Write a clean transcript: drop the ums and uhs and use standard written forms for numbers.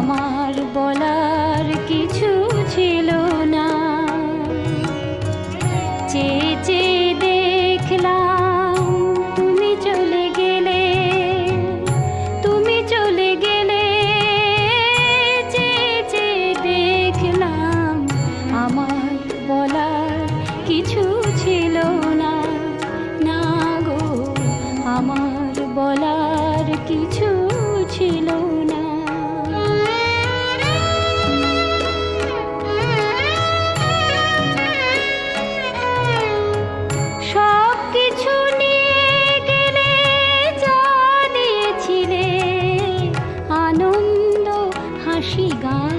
আমার বলার কিছু ছিল না। চেয়ে চেয়ে দেখলাম তুমি চলে গেলে, তুমি চলে গেলে। চেয়ে চেয়ে দেখলাম আমার বলার কিছু ছিল না। না গো, আমার বলার কিছু ছিল না। সব কিছু নিয়ে গেলে, যা দিয়েছিলে আনন্দ হাসি গান,